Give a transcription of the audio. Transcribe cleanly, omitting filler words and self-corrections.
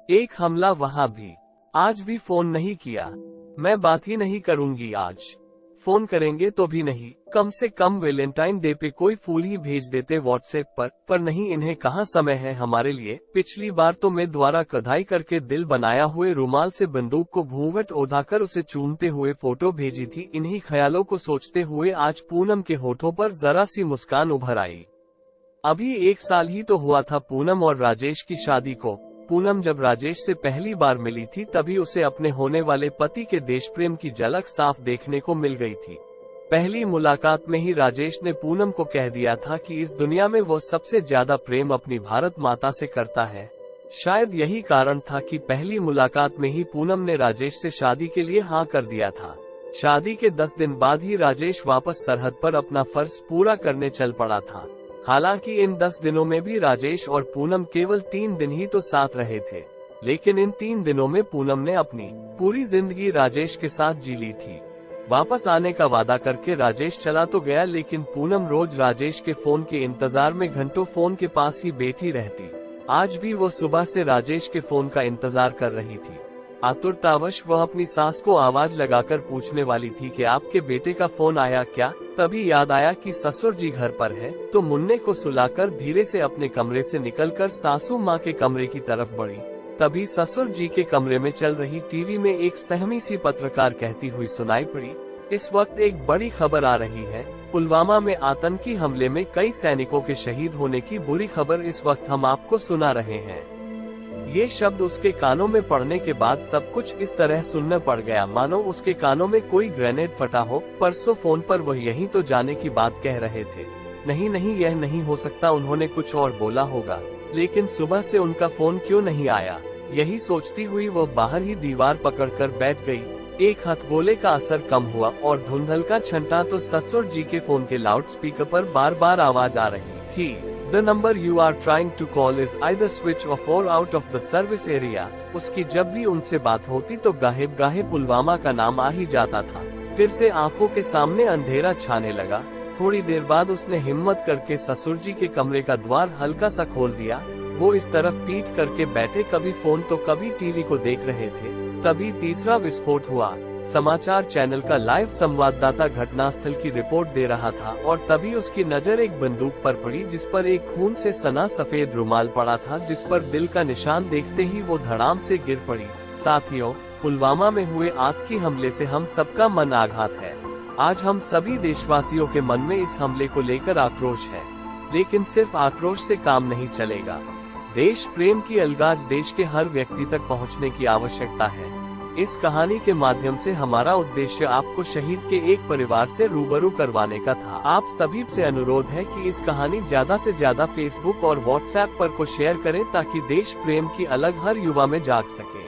एक हमला वहां भी। आज भी फोन नहीं किया। मैं बात ही नहीं करूंगी आज। फोन करेंगे तो भी नहीं। कम से कम वैलेंटाइन डे पे कोई फूल ही भेज देते व्हाट्सएप पर नहीं, इन्हें कहाँ समय है हमारे लिए। पिछली बार तो मैं द्वारा कढ़ाई करके दिल बनाया हुए रुमाल से बंदूक को घूंघट ओढ़ाकर उसे चूमते हुए फोटो भेजी थी। इन्हीं ख्यालों को सोचते हुए आज पूनम के होठों पर जरा सी मुस्कान उभर आई। अभी 1 साल ही तो हुआ था पूनम और राजेश की शादी को। पूनम जब राजेश से पहली बार मिली थी तभी उसे अपने होने वाले पति के देश प्रेम की झलक साफ देखने को मिल गई थी। पहली मुलाकात में ही राजेश ने पूनम को कह दिया था कि इस दुनिया में वो सबसे ज्यादा प्रेम अपनी भारत माता से करता है। शायद यही कारण था कि पहली मुलाकात में ही पूनम ने राजेश से शादी के लिए हाँ कर दिया था। शादी के 10 दिन बाद ही राजेश वापस सरहद पर अपना फर्ज पूरा करने चल पड़ा था। हालांकि इन 10 दिनों में भी राजेश और पूनम केवल 3 दिन ही तो साथ रहे थे, लेकिन इन 3 दिनों में पूनम ने अपनी पूरी जिंदगी राजेश के साथ जी ली थी। वापस आने का वादा करके राजेश चला तो गया, लेकिन पूनम रोज राजेश के फोन के इंतजार में घंटों फोन के पास ही बैठी रहती। आज भी वो सुबह से राजेश के फोन का इंतजार कर रही थी। आतुरतावश वह अपनी सास को आवाज लगाकर पूछने वाली थी कि आपके बेटे का फोन आया क्या। तभी याद आया कि ससुर जी घर पर है, तो मुन्ने को सुलाकर धीरे से अपने कमरे से निकलकर सासू माँ के कमरे की तरफ बढ़ी। तभी ससुर जी के कमरे में चल रही टीवी में एक सहमी सी पत्रकार कहती हुई सुनाई पड़ी, इस वक्त एक बड़ी खबर आ रही है। पुलवामा में आतंकी हमले में कई सैनिकों के शहीद होने की बुरी खबर इस वक्त हम आपको सुना रहे हैं। ये शब्द उसके कानों में पड़ने के बाद सब कुछ इस तरह सुनना पड़ गया मानो उसके कानों में कोई ग्रेनेड फटा हो। परसों फोन पर वह यही तो जाने की बात कह रहे थे। नहीं, यह नहीं हो सकता, उन्होंने कुछ और बोला होगा। लेकिन सुबह से उनका फोन क्यों नहीं आया, यही सोचती हुई वो बाहर ही दीवार पकड़कर बैठ गई। एक हथगोले का असर कम हुआ और धुंधल का छंटा तो ससुर जी के फोन के लाउड स्पीकर पर बार बार आवाज आ रही थी। The number you are trying to call is either switch off or out of the service area। उसकी जब भी उनसे बात होती तो गाहे पुलवामा का नाम आ ही जाता था। फिर से आंखों के सामने अंधेरा छाने लगा। थोड़ी देर बाद उसने हिम्मत करके ससुर जी के कमरे का द्वार हल्का सा खोल दिया। वो इस तरफ पीठ करके बैठे, कभी फोन तो कभी टीवी को देख रहे थे। तभी तीसरा विस्फोट हुआ। समाचार चैनल का लाइव संवाददाता घटनास्थल की रिपोर्ट दे रहा था और तभी उसकी नजर एक बंदूक पर पड़ी जिस पर एक खून से सना सफेद रुमाल पड़ा था, जिस पर दिल का निशान देखते ही वो धड़ाम से गिर पड़ी। साथियों, पुलवामा में हुए आतंकी हमले से हम सबका मन आघात है। आज हम सभी देशवासियों के मन में इस हमले को लेकर आक्रोश है, लेकिन सिर्फ आक्रोश से काम नहीं चलेगा। देश प्रेम की अलगाज देश के हर व्यक्ति तक पहुंचने की आवश्यकता है। इस कहानी के माध्यम से हमारा उद्देश्य आपको शहीद के एक परिवार से रूबरू करवाने का था। आप सभी से अनुरोध है कि इस कहानी ज्यादा से ज्यादा फेसबुक और व्हाट्सएप पर को शेयर करें ताकि देश प्रेम की अलग हर युवा में जाग सके।